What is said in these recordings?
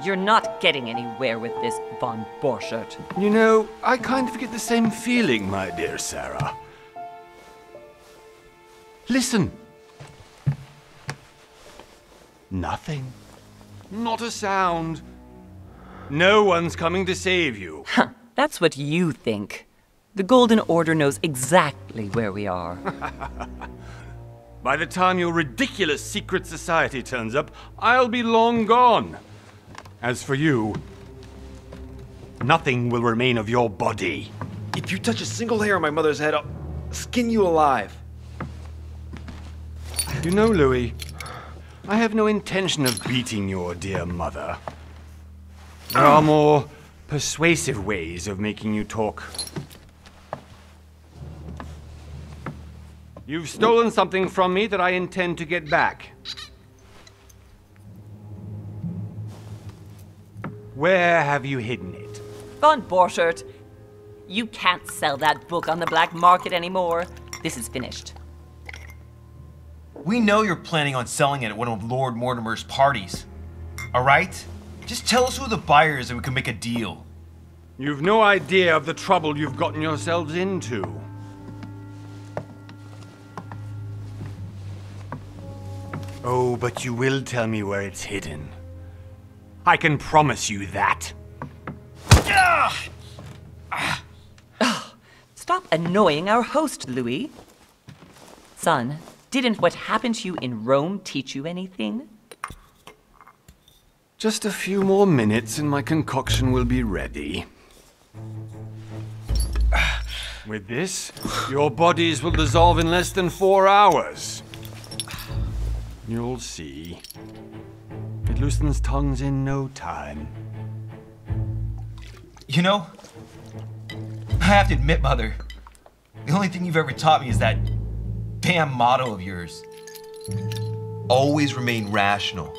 You're not getting anywhere with this, von Borchert. You know, I kind of get the same feeling, my dear Sarah. Listen. Nothing. Not a sound. No one's coming to save you. Huh, that's what you think. The Golden Order knows exactly where we are. By the time your ridiculous secret society turns up, I'll be long gone. As for you, nothing will remain of your body. If you touch a single hair on my mother's head, I'll skin you alive. You know, Louis, I have no intention of beating your dear mother. There are more persuasive ways of making you talk. You've stolen something from me that I intend to get back. Where have you hidden it? Von Borchert, you can't sell that book on the black market anymore. This is finished. We know you're planning on selling it at one of Lord Mortimer's parties. All right? Just tell us who the buyer is and we can make a deal. You've no idea of the trouble you've gotten yourselves into. Oh, but you will tell me where it's hidden. I can promise you that. Stop annoying our host, Louis. Son, didn't what happened to you in Rome teach you anything? Just a few more minutes and my concoction will be ready. With this, your bodies will dissolve in less than 4 hours. You'll see. It loosens tongues in no time. You know, I have to admit, Mother, the only thing you've ever taught me is that damn motto of yours. Always remain rational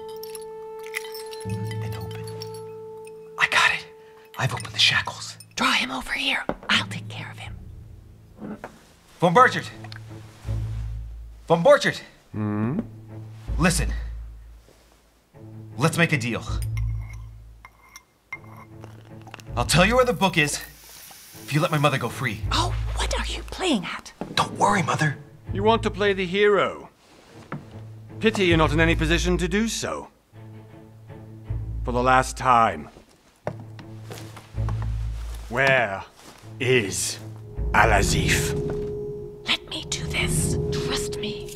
and open. I got it. I've opened the shackles. Draw him over here. I'll take care of him. Von Borchert! Von Borchert! Hmm? Listen. Let's make a deal. I'll tell you where the book is if you let my mother go free. Oh, what are you playing at? Don't worry, Mother. You want to play the hero. Pity you're not in any position to do so. For the last time. Where is Al-Azif? Let me do this. Trust me.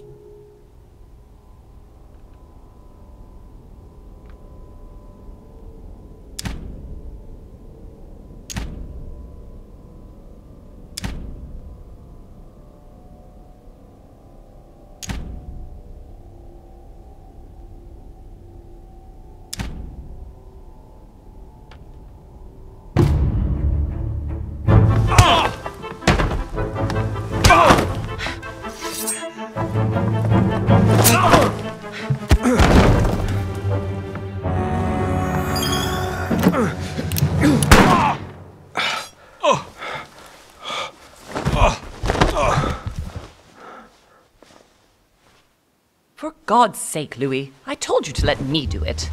For God's sake, Louis, I told you to let me do it.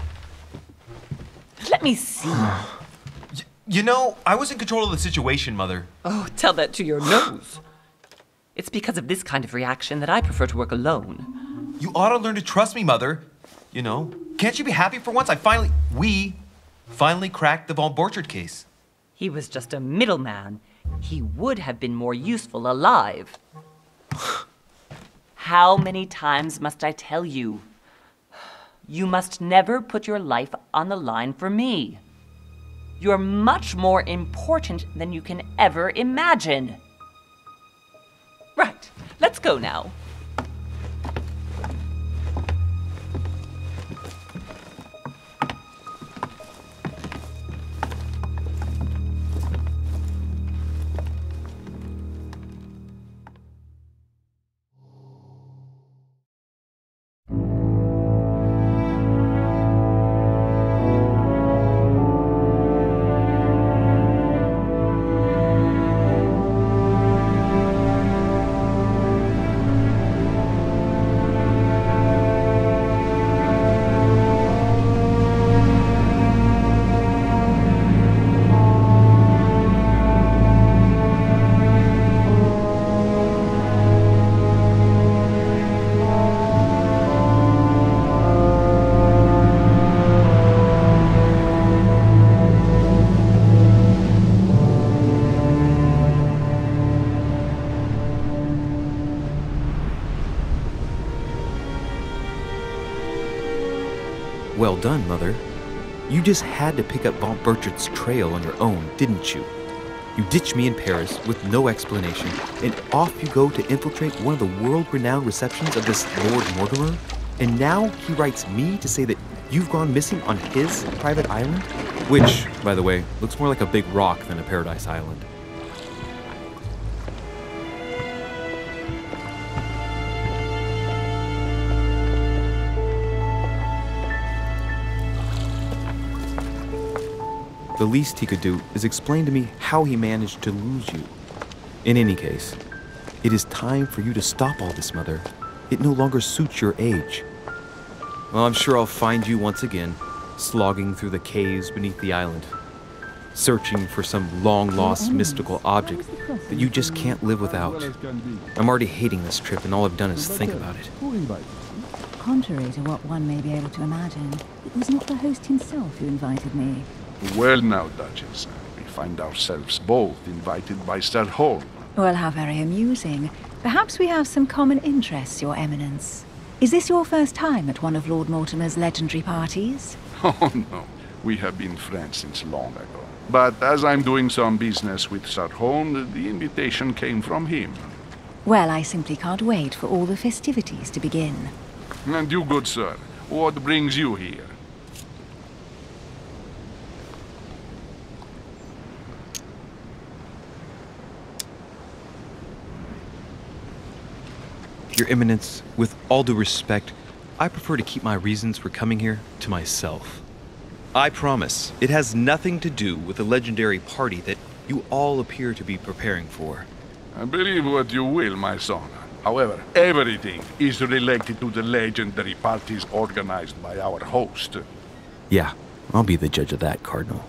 Let me see. You know, I was in control of the situation, Mother. Oh, tell that to your nose. It's because of this kind of reaction that I prefer to work alone. You ought to learn to trust me, Mother. You know, can't you be happy for once? We finally cracked the Von Borchert case. He was just a middleman. He would have been more useful alive. How many times must I tell you? You must never put your life on the line for me. You're much more important than you can ever imagine. Right, let's go now. Well done, Mother. You just had to pick up Von Burchard's trail on your own, didn't you? You ditched me in Paris with no explanation, and off you go to infiltrate one of the world-renowned receptions of this Lord Mortimer? And now he writes me to say that you've gone missing on his private island? Which, by the way, looks more like a big rock than a paradise island. The least he could do is explain to me how he managed to lose you. In any case, it is time for you to stop all this, Mother. It no longer suits your age. Well, I'm sure I'll find you once again, slogging through the caves beneath the island, searching for some long-lost mystical object that you just can't live without. I'm already hating this trip, and all I've done is think about it. Contrary to what one may be able to imagine, it was not the host himself who invited me. Well now, Duchess, we find ourselves both invited by Sir Holm. Well, how very amusing. Perhaps we have some common interests, Your Eminence. Is this your first time at one of Lord Mortimer's legendary parties? Oh no, we have been friends since long ago. But as I'm doing some business with Sir Holm, the invitation came from him. Well, I simply can't wait for all the festivities to begin. And you, good sir, what brings you here? Your Eminence, with all due respect, I prefer to keep my reasons for coming here to myself. I promise, it has nothing to do with the legendary party that you all appear to be preparing for. Believe what you will, my son. However, everything is related to the legendary parties organized by our host. Yeah, I'll be the judge of that, Cardinal.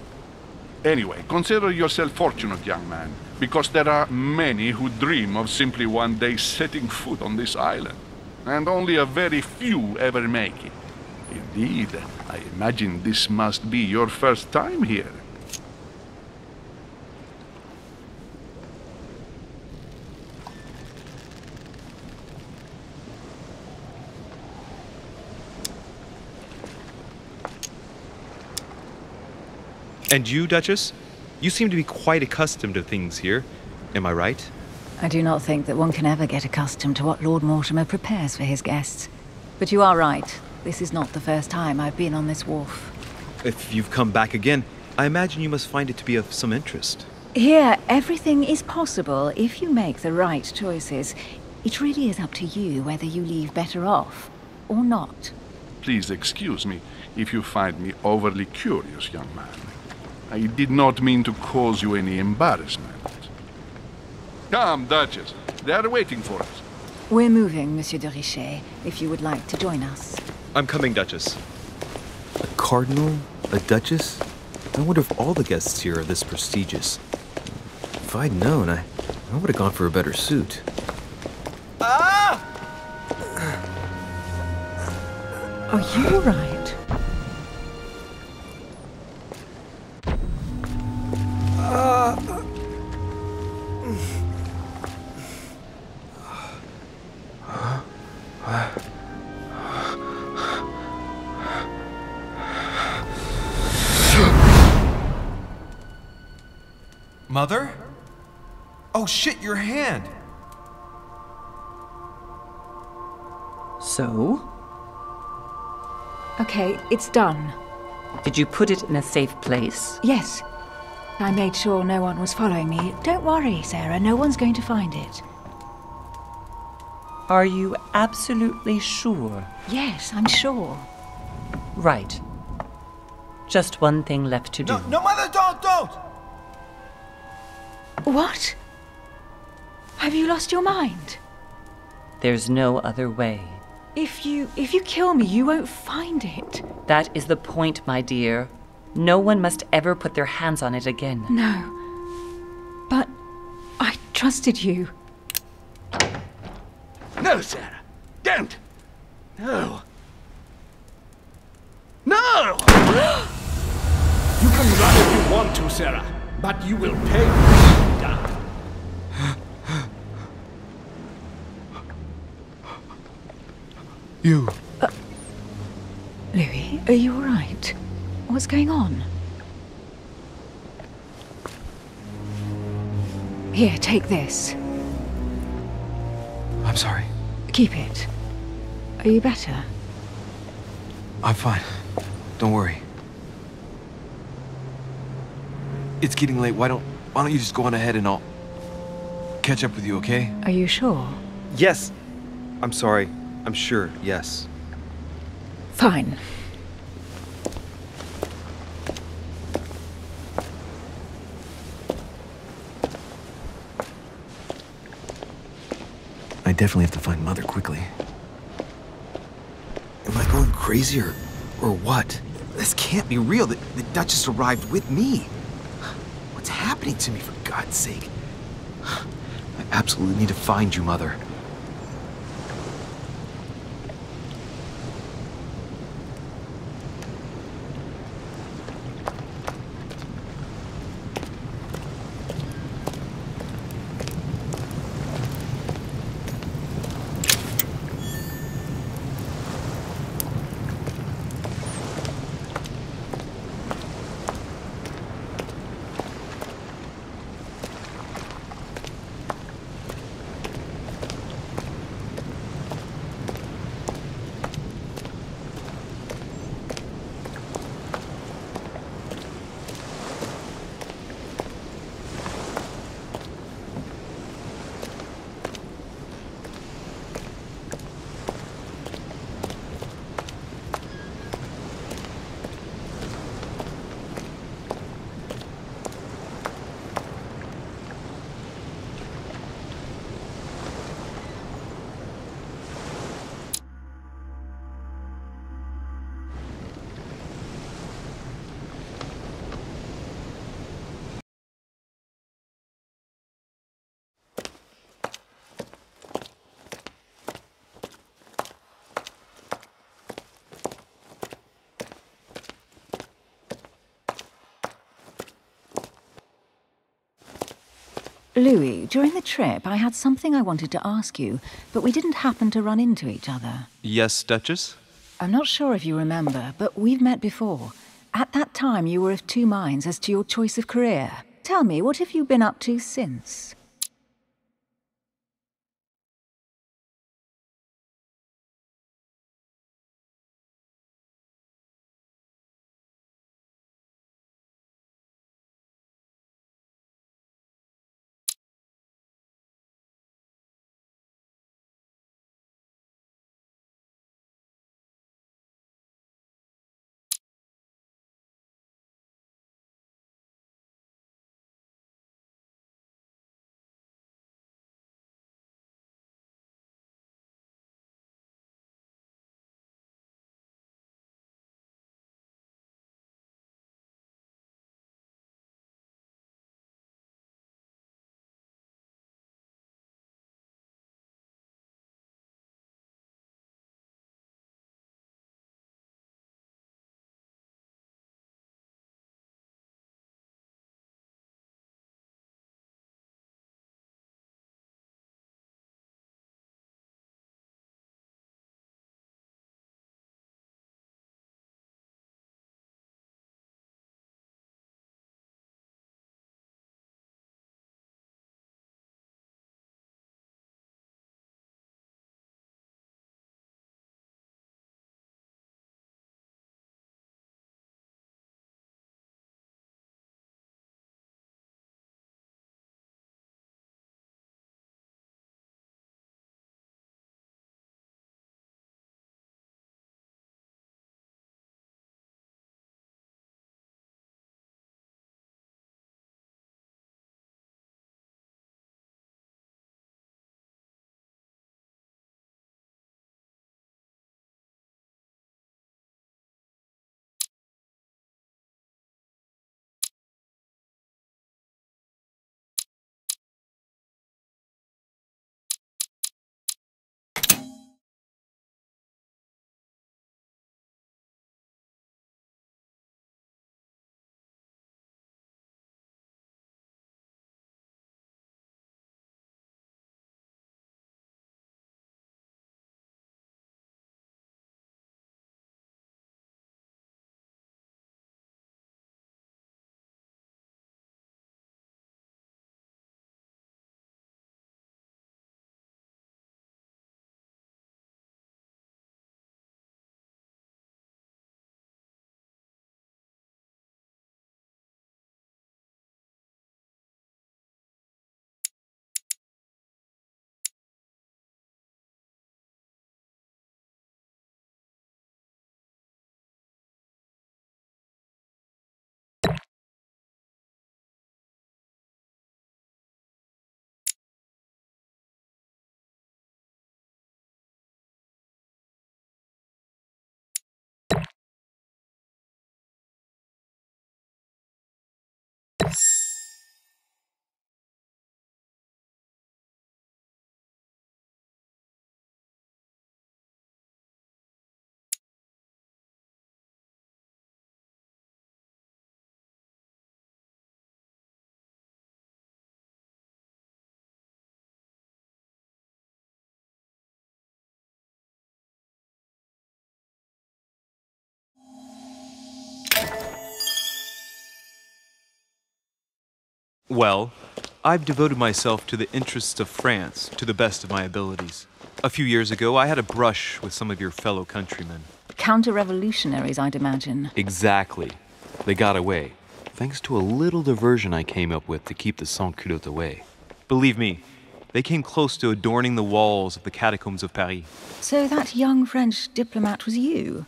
Anyway, consider yourself fortunate, young man, because there are many who dream of simply one day setting foot on this island, and only a very few ever make it. Indeed, I imagine this must be your first time here. And you, Duchess? You seem to be quite accustomed to things here. Am I right? I do not think that one can ever get accustomed to what Lord Mortimer prepares for his guests. But you are right. This is not the first time I've been on this wharf. If you've come back again, I imagine you must find it to be of some interest. Here, everything is possible if you make the right choices. It really is up to you whether you leave better off or not. Please excuse me if you find me overly curious, young man. I did not mean to cause you any embarrassment. Come, Duchess. They are waiting for us. We're moving, Monsieur de Richet, if you would like to join us. I'm coming, Duchess. A cardinal? A duchess? I wonder if all the guests here are this prestigious. If I'd known, I would have gone for a better suit. Ah! Are you all right? Mother? Oh shit, your hand! So? Okay, it's done. Did you put it in a safe place? Yes. I made sure no one was following me. Don't worry, Sarah, no one's going to find it. Are you absolutely sure? Yes, I'm sure. Right. Just one thing left to do. No, Mother, don't! What? Have you lost your mind? There's no other way. If you kill me, you won't find it. That is the point, my dear. No one must ever put their hands on it again. No. But I trusted you. No, Sarah. Don't. No. No! You can run if you want to, Sarah, but you will pay down. You. Louis, are you alright? What's going on? Here, take this. I'm sorry. Keep it. Are you better? I'm fine. Don't worry. It's getting late. Why don't you just go on ahead and I'll catch up with you, okay? Are you sure? Yes. I'm sorry. I'm sure, yes. Fine. I definitely have to find Mother quickly. Am I going crazy or what? This can't be real. The Duchess arrived with me. What's happening to me, for God's sake? I absolutely need to find you, Mother. Louis, during the trip, I had something I wanted to ask you, but we didn't happen to run into each other. Yes, Duchess? I'm not sure if you remember, but we've met before. At that time, you were of two minds as to your choice of career. Tell me, what have you been up to since? Well, I've devoted myself to the interests of France to the best of my abilities. A few years ago, I had a brush with some of your fellow countrymen. Counter-revolutionaries, I'd imagine. Exactly. They got away, thanks to a little diversion I came up with to keep the sans-culottes away. Believe me, they came close to adorning the walls of the catacombs of Paris. So that young French diplomat was you?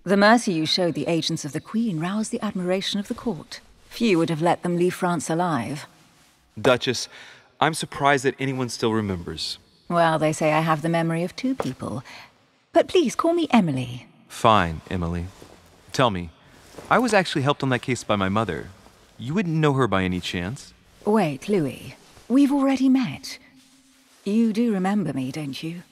The mercy you showed the agents of the Queen roused the admiration of the court. Few would have let them leave France alive. Duchess, I'm surprised that anyone still remembers. Well, they say I have the memory of two people. But please, call me Emily. Fine, Emily. Tell me, I was actually helped on that case by my mother. You wouldn't know her by any chance? Wait, Louis. We've already met. You do remember me, don't you?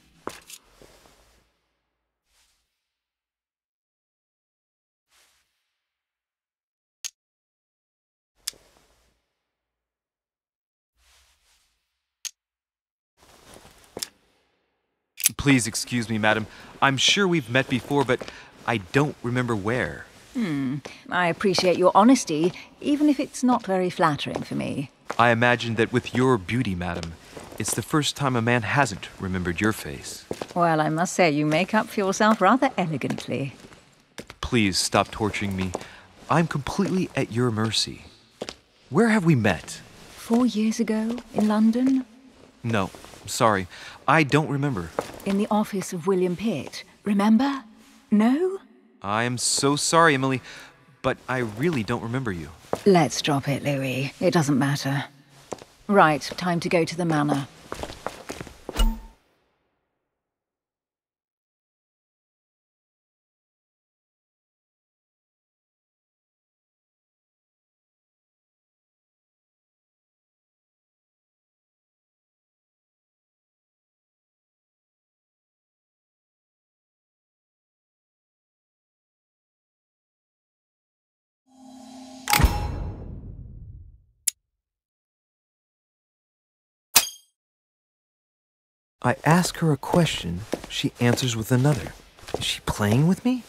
Please excuse me, madam. I'm sure we've met before, but I don't remember where. I appreciate your honesty, even if it's not very flattering for me. I imagine that with your beauty, madam, it's the first time a man hasn't remembered your face. Well, I must say you make up for yourself rather elegantly. Please stop torturing me. I'm completely at your mercy. Where have we met? 4 years ago, in London? No, sorry. I don't remember. In the office of William Pitt. Remember? No? I am so sorry, Emily, but I really don't remember you. Let's drop it, Louis. It doesn't matter. Right, time to go to the manor. I ask her a question, she answers with another. Is she playing with me?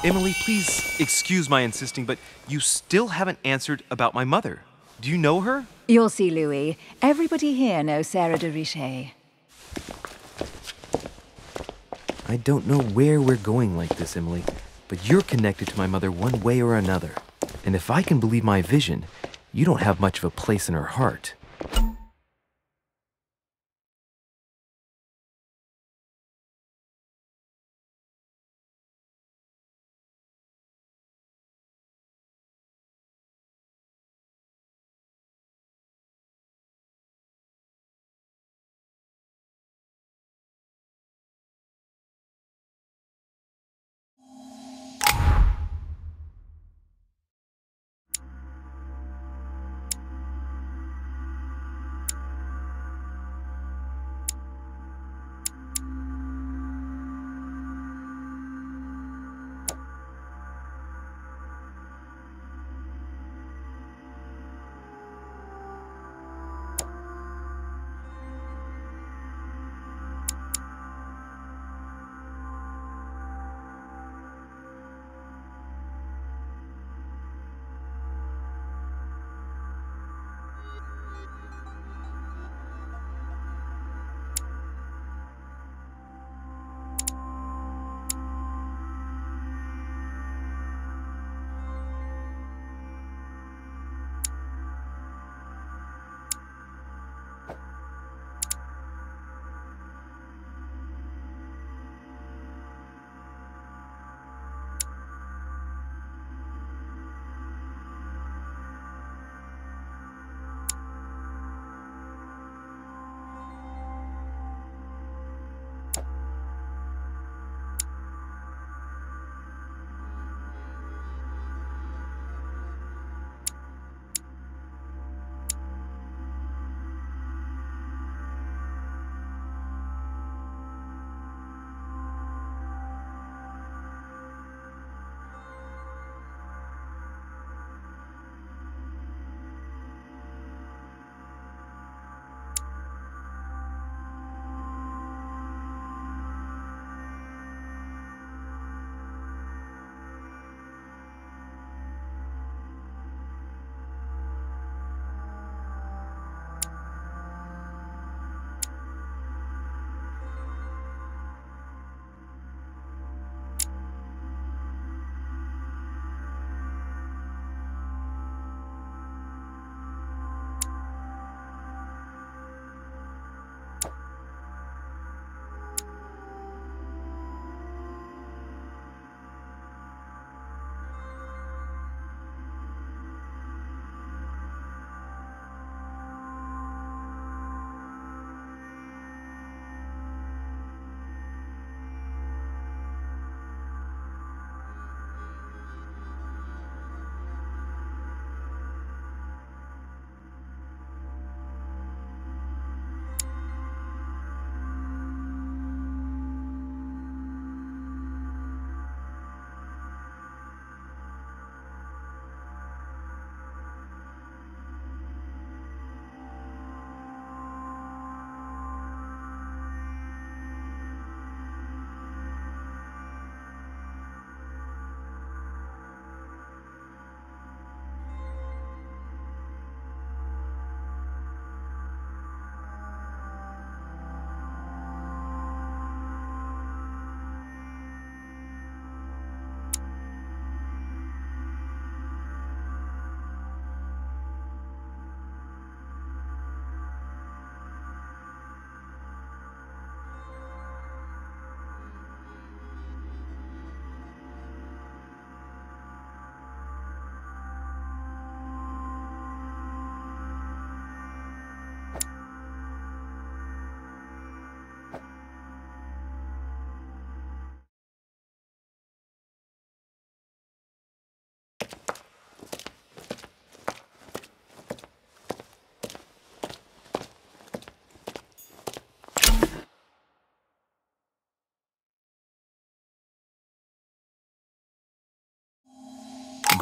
Emily, please excuse my insisting, but you still haven't answered about my mother. Do you know her? You'll see, Louis. Everybody here knows Sarah de Richet. I don't know where we're going like this, Emily, but you're connected to my mother one way or another. And if I can believe my vision, you don't have much of a place in her heart.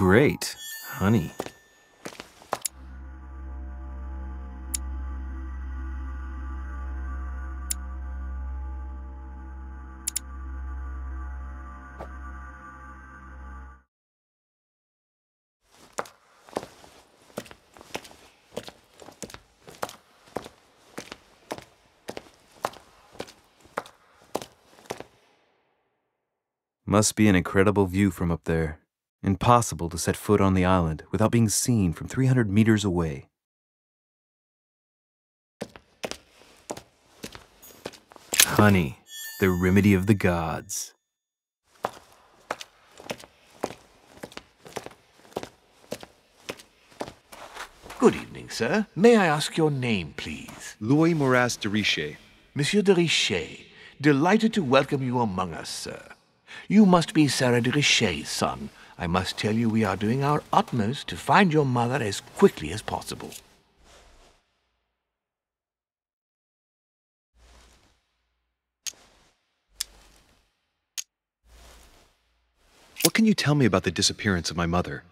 great, honey. Must be an incredible view from up there. Impossible to set foot on the island without being seen from 300 meters away. Honey, the remedy of the gods. Good evening, sir. May I ask your name, please? Louis Moras de Richer. Monsieur de Richer, delighted to welcome you among us, sir. You must be Sarah de Richer's son. I must tell you we are doing our utmost to find your mother as quickly as possible. What can you tell me about the disappearance of my mother?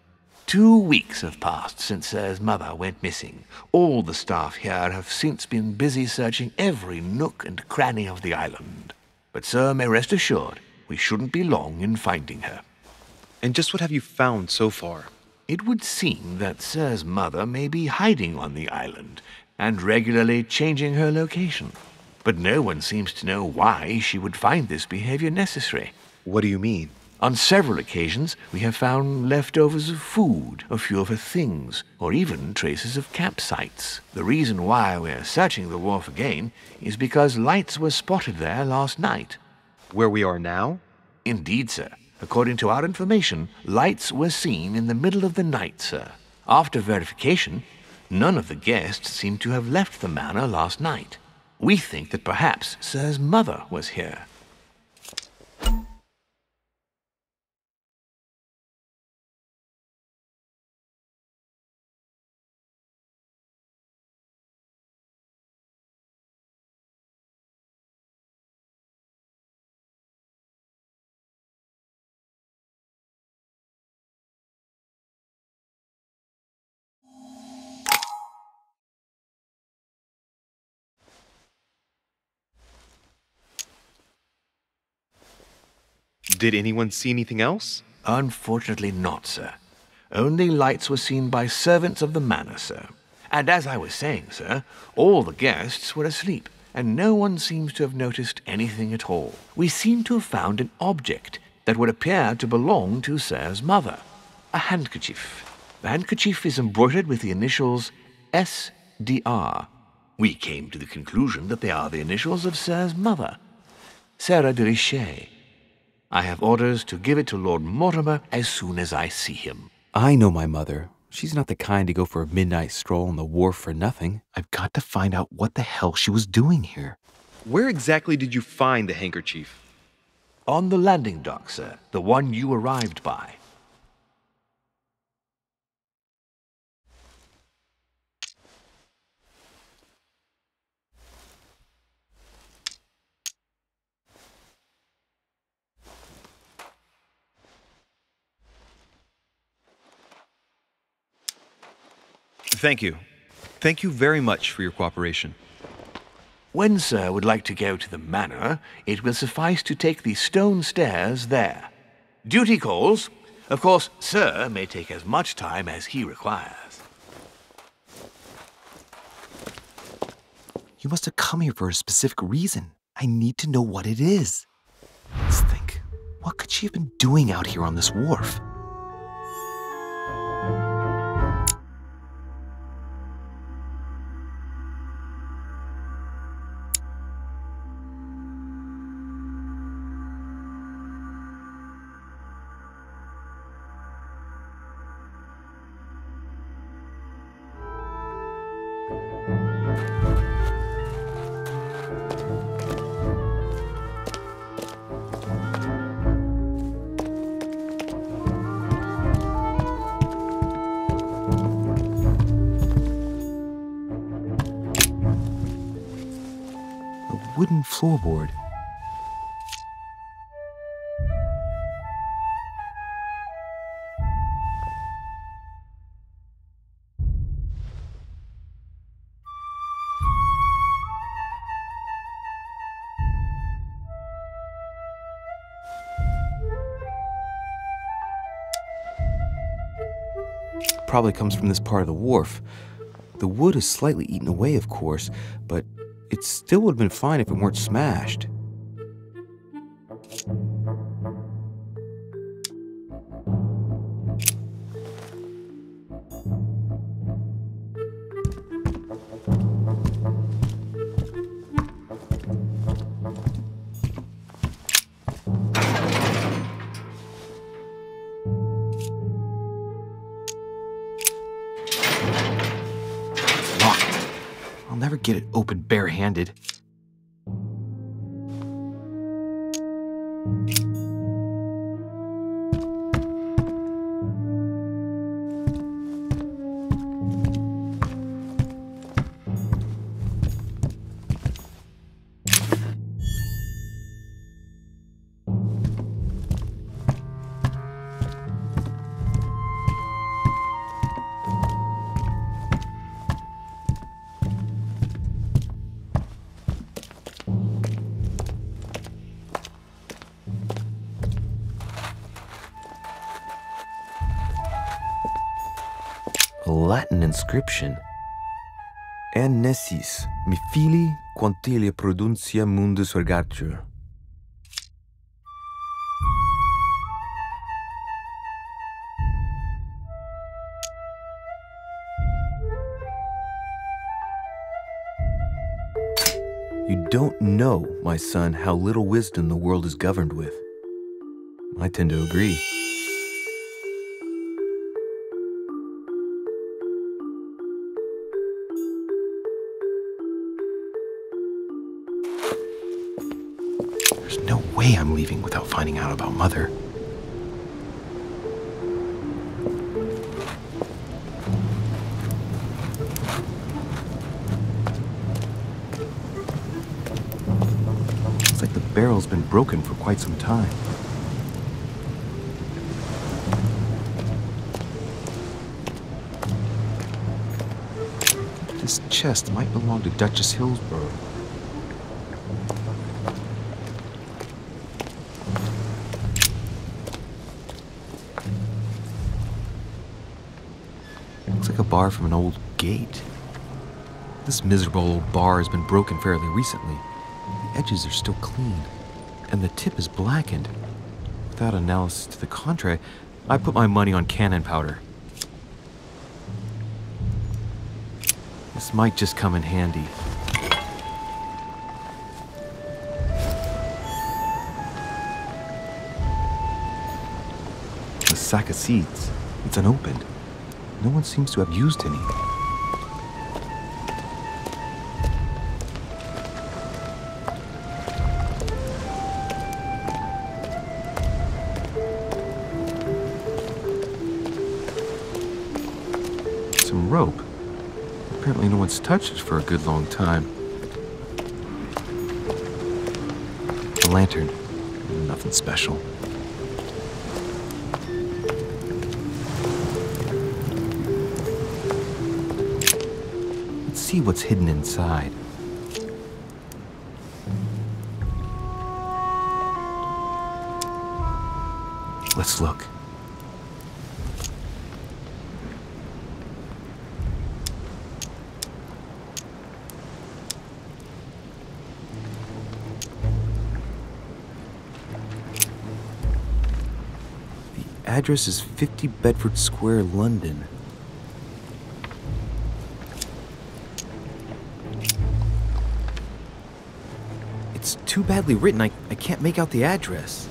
2 weeks have passed since Sir's mother went missing. All the staff here have since been busy searching every nook and cranny of the island. But Sir may rest assured, we shouldn't be long in finding her. And just what have you found so far? It would seem that Sir's mother may be hiding on the island and regularly changing her location. But no one seems to know why she would find this behavior necessary. What do you mean? On several occasions, we have found leftovers of food, a few of her things, or even traces of campsites. The reason why we're searching the wharf again is because lights were spotted there last night. Where we are now? Indeed, sir. According to our information, lights were seen in the middle of the night, sir. After verification, none of the guests seem to have left the manor last night. We think that perhaps Sir's mother was here. Did anyone see anything else? Unfortunately not, sir. Only lights were seen by servants of the manor, sir. And as I was saying, sir, all the guests were asleep, and no one seems to have noticed anything at all. We seem to have found an object that would appear to belong to Sir's mother. A handkerchief. The handkerchief is embroidered with the initials S.D.R. We came to the conclusion that they are the initials of Sir's mother, Sarah de Richer. I have orders to give it to Lord Mortimer as soon as I see him. I know my mother. She's not the kind to go for a midnight stroll on the wharf for nothing. I've got to find out what the hell she was doing here. Where exactly did you find the handkerchief? On the landing dock, sir. The one you arrived by. Thank you. Thank you very much for your cooperation. When Sir would like to go to the manor, it will suffice to take the stone stairs there. Duty calls. Of course, Sir may take as much time as he requires. You must have come here for a specific reason. I need to know what it is. Let's think. What could she have been doing out here on this wharf? Wooden floorboard. probably comes from this part of the wharf. The wood is slightly eaten away, of course, but it still would have been fine if it weren't smashed. Never get it open barehanded. A Latin inscription. En nessis, mi fili quantilia produncia mundus vergatur. You don't know, my son, how little wisdom the world is governed with. I tend to agree. There's no way I'm leaving without finding out about Mother. Looks like the barrel's been broken for quite some time. This chest might belong to Duchess Hillsborough. Looks like a bar from an old gate. This miserable old bar has been broken fairly recently. The edges are still clean, and the tip is blackened. Without analysis to the contrary, I put my money on cannon powder. This might just come in handy. A sack of seeds. It's unopened. No one seems to have used any. Some rope. Apparently no one's touched it for a good long time. A lantern. Nothing special. Let's see what's hidden inside. Let's look. Address is 50 Bedford Square, London. It's too badly written, I can't make out the address.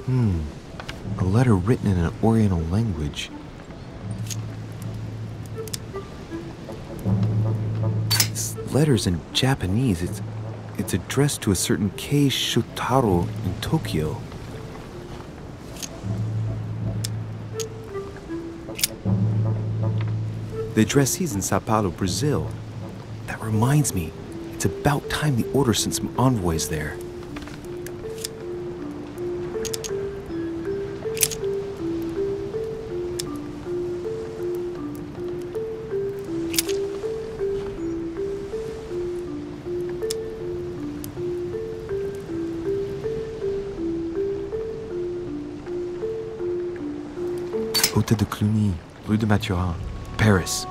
A letter written in an Oriental language. This letter's in Japanese. It's addressed to a certain Kei Shotaro in Tokyo. The addressee's in Sao Paulo, Brazil. That reminds me, it's about time the Order sent some envoys there. Hôtel de Cluny, Rue de Mathurin, Paris.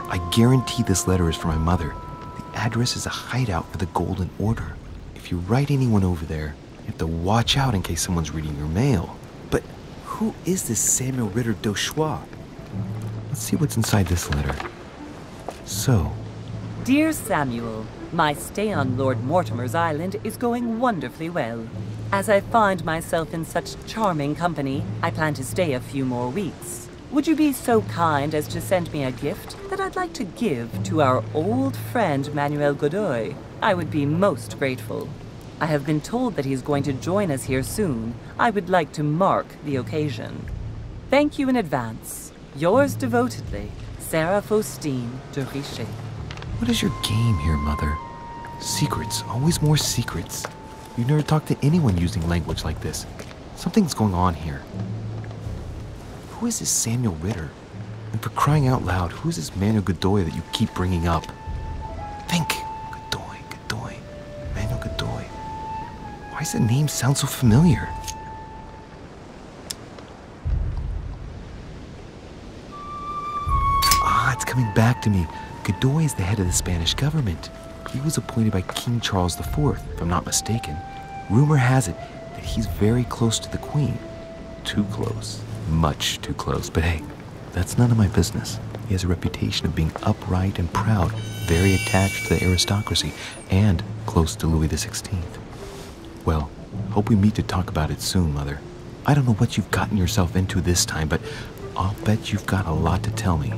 I guarantee this letter is for my mother. The address is a hideout for the Golden Order. If you write anyone over there, you have to watch out in case someone's reading your mail. But who is this Samuel Ritter d'Auchois? Let's see what's inside this letter. So, Dear Samuel, my stay on Lord Mortimer's island is going wonderfully well. As I find myself in such charming company, I plan to stay a few more weeks. Would you be so kind as to send me a gift that I'd like to give to our old friend Manuel Godoy? I would be most grateful. I have been told that he's going to join us here soon. I would like to mark the occasion. Thank you in advance. Yours devotedly, Sarah Faustine de Richet. what is your game here, Mother? Secrets, always more secrets. You never talk to anyone using language like this. Something's going on here. Who is this Samuel Ritter? And for crying out loud, who is this Manuel Godoy that you keep bringing up? Think. Godoy. Manuel Godoy. Why does the name sound so familiar? Ah, it's coming back to me. Godoy is the head of the Spanish government. He was appointed by King Charles IV, if I'm not mistaken. Rumor has it that he's very close to the Queen. Too close. Much too close. But hey, that's none of my business. He has a reputation of being upright and proud, very attached to the aristocracy, and close to Louis XVI. Well, hope we meet to talk about it soon, Mother. I don't know what you've gotten yourself into this time, but I'll bet you've got a lot to tell me.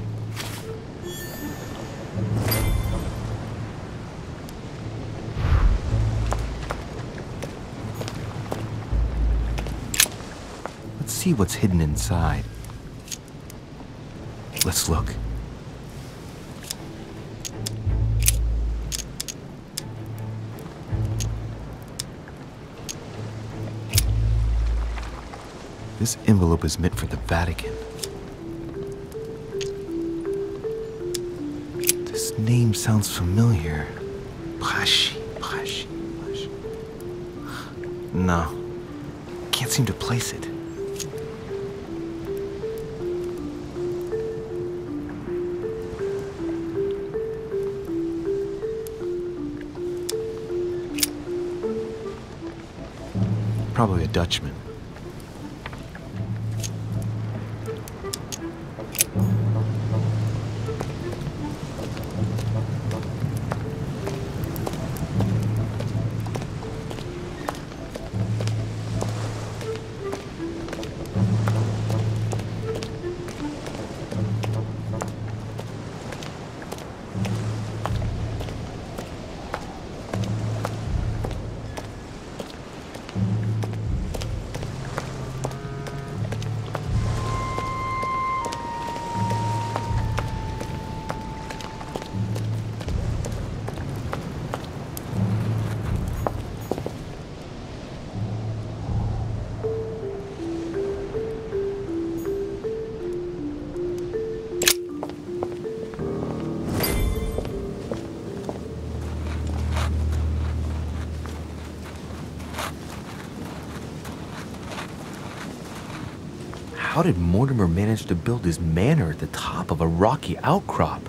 Let's see what's hidden inside. Let's look. This envelope is meant for the Vatican. This name sounds familiar. Pashi. No, can't seem to place it. Probably a Dutchman. How did Mortimer manage to build his manor at the top of a rocky outcrop?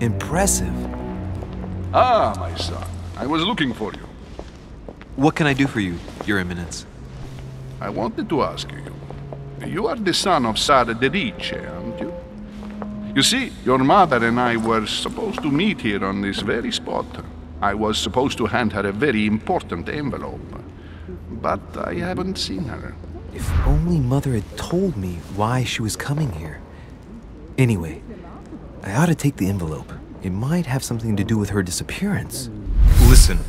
Impressive. Ah, my son. I was looking for you. What can I do for you, Your Eminence? I wanted to ask you. You are the son of Sara de Riche, aren't you? You see, your mother and I were supposed to meet here on this very spot. I was supposed to hand her a very important envelope. but I haven't seen her. If only Mother had told me why she was coming here. Anyway, I ought to take the envelope. It might have something to do with her disappearance. Listen,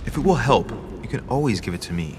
if it will help, you can always give it to me.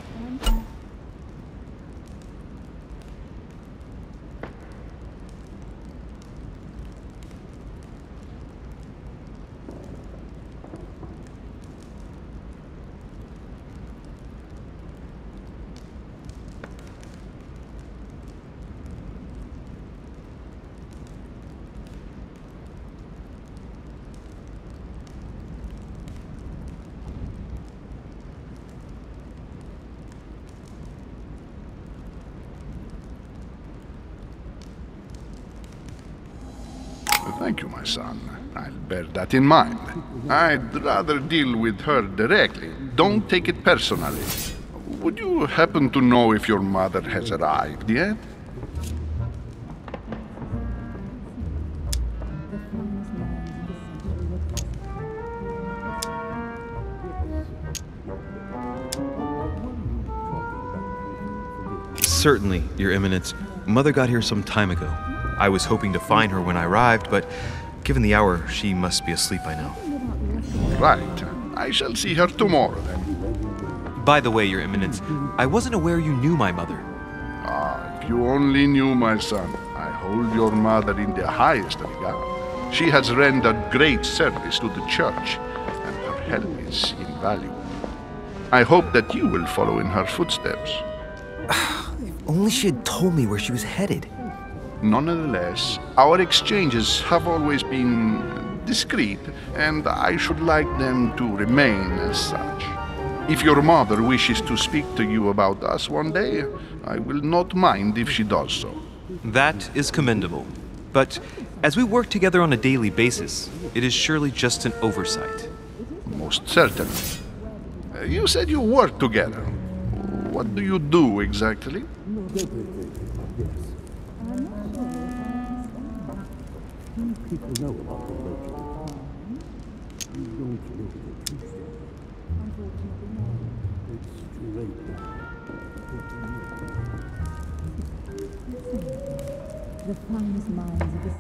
Thank you, my son. I'll bear that in mind. I'd rather deal with her directly. Don't take it personally. Would you happen to know if your mother has arrived yet? Certainly, Your Eminence. Mother got here some time ago. I was hoping to find her when I arrived, but given the hour, she must be asleep by now. Right. I shall see her tomorrow, then. By the way, Your Eminence, I wasn't aware you knew my mother. Ah, if you only knew, my son. I hold your mother in the highest regard. She has rendered great service to the church, and her help is invaluable. I hope that you will follow in her footsteps. If only she had told me where she was headed. Nonetheless, our exchanges have always been discreet, and I should like them to remain as such. If your mother wishes to speak to you about us one day, I will not mind if she does so. That is commendable. But as we work together on a daily basis, it is surely just an oversight. Most certainly. You said you work together. What do you do exactly? People know about the legend. You don't know the truth, though. It's too late now. The finest minds of the...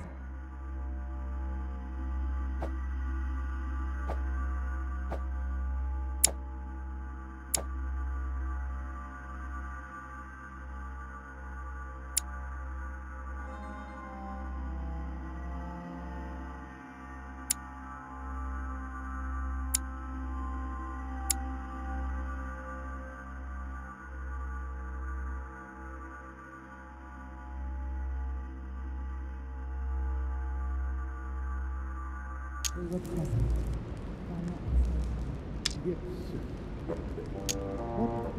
Yes, sir.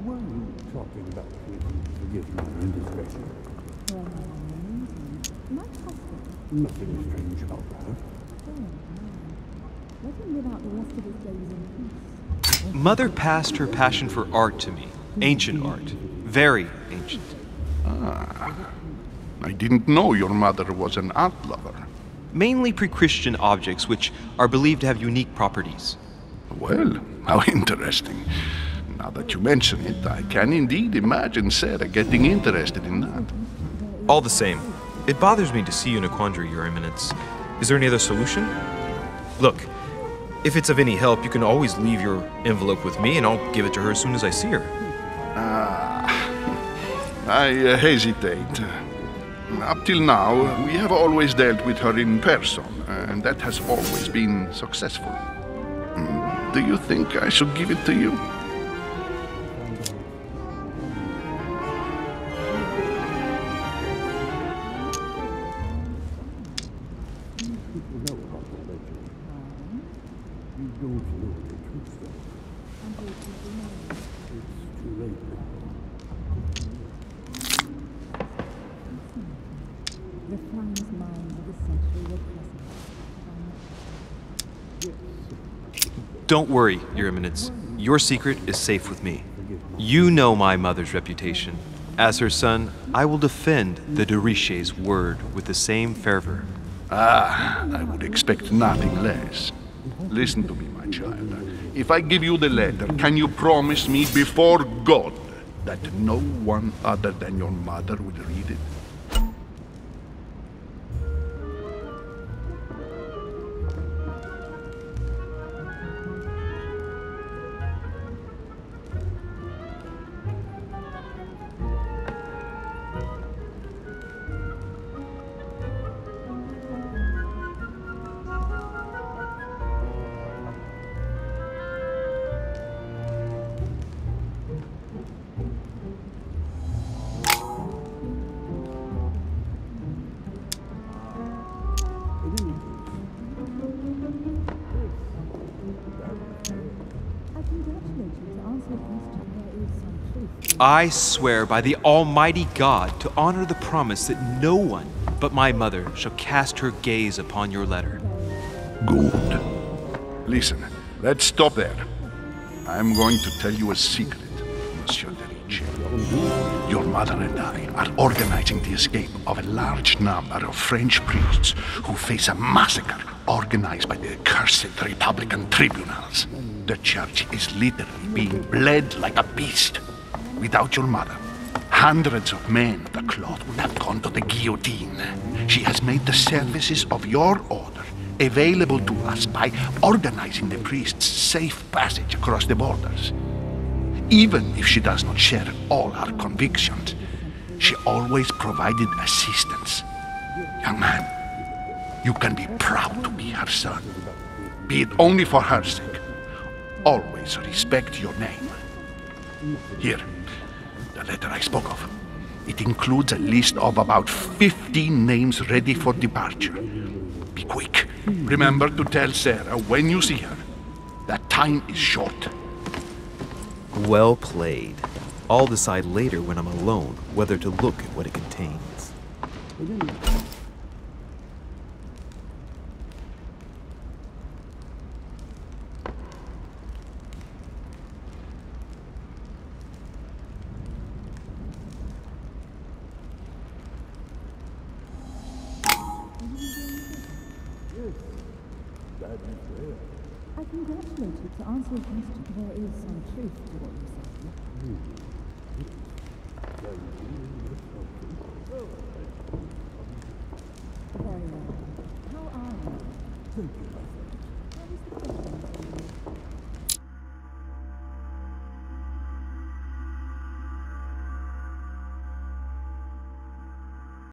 What were you talking about? Forgive my indiscretion. My husband. Nothing strange about that. Let him live out the rest of his days in peace. Mother passed her passion for art to me. Ancient art. Very ancient. Ah, I didn't know your mother was an art lover. Mainly pre-Christian objects which are believed to have unique properties. Well, how interesting. Now that you mention it, I can indeed imagine Sarah getting interested in that. All the same, it bothers me to see you in a quandary, Your Eminence. Is there any other solution? Look, if it's of any help, you can always leave your envelope with me and I'll give it to her as soon as I see her. I hesitate. Up till now, we have always dealt with her in person, and that has always been successful. Do you think I should give it to you? People know about the legend. You don't know the truth, though. It's too late now. The finest minds of the century were present. Don't worry, Your Eminence. Your secret is safe with me. You know my mother's reputation. As her son, I will defend the de Richet's word with the same fervor. Ah, I would expect nothing less. Listen to me, my child. If I give you the letter, can you promise me before God that no one other than your mother would read it? I swear by the Almighty God to honor the promise that no one but my mother shall cast her gaze upon your letter. Good. Listen, let's stop there. I'm going to tell you a secret, Monsieur de Ricci. Your mother and I are organizing the escape of a large number of French priests who face a massacre organized by the accursed Republican tribunals. The church is literally being bled like a beast. Without your mother, hundreds of men of the cloth would have gone to the guillotine. She has made the services of your order available to us by organizing the priests' safe passage across the borders. Even if she does not share all our convictions, she always provided assistance. Young man, you can be proud to be her son. Be it only for her sake. Always respect your name. Here, the letter I spoke of. It includes a list of about 15 names ready for departure. Be quick. Remember to tell Sarah when you see her that time is short. Well played. I'll decide later when I'm alone whether to look at what it contains. I congratulate you to answer your question. There is some truth to what you say.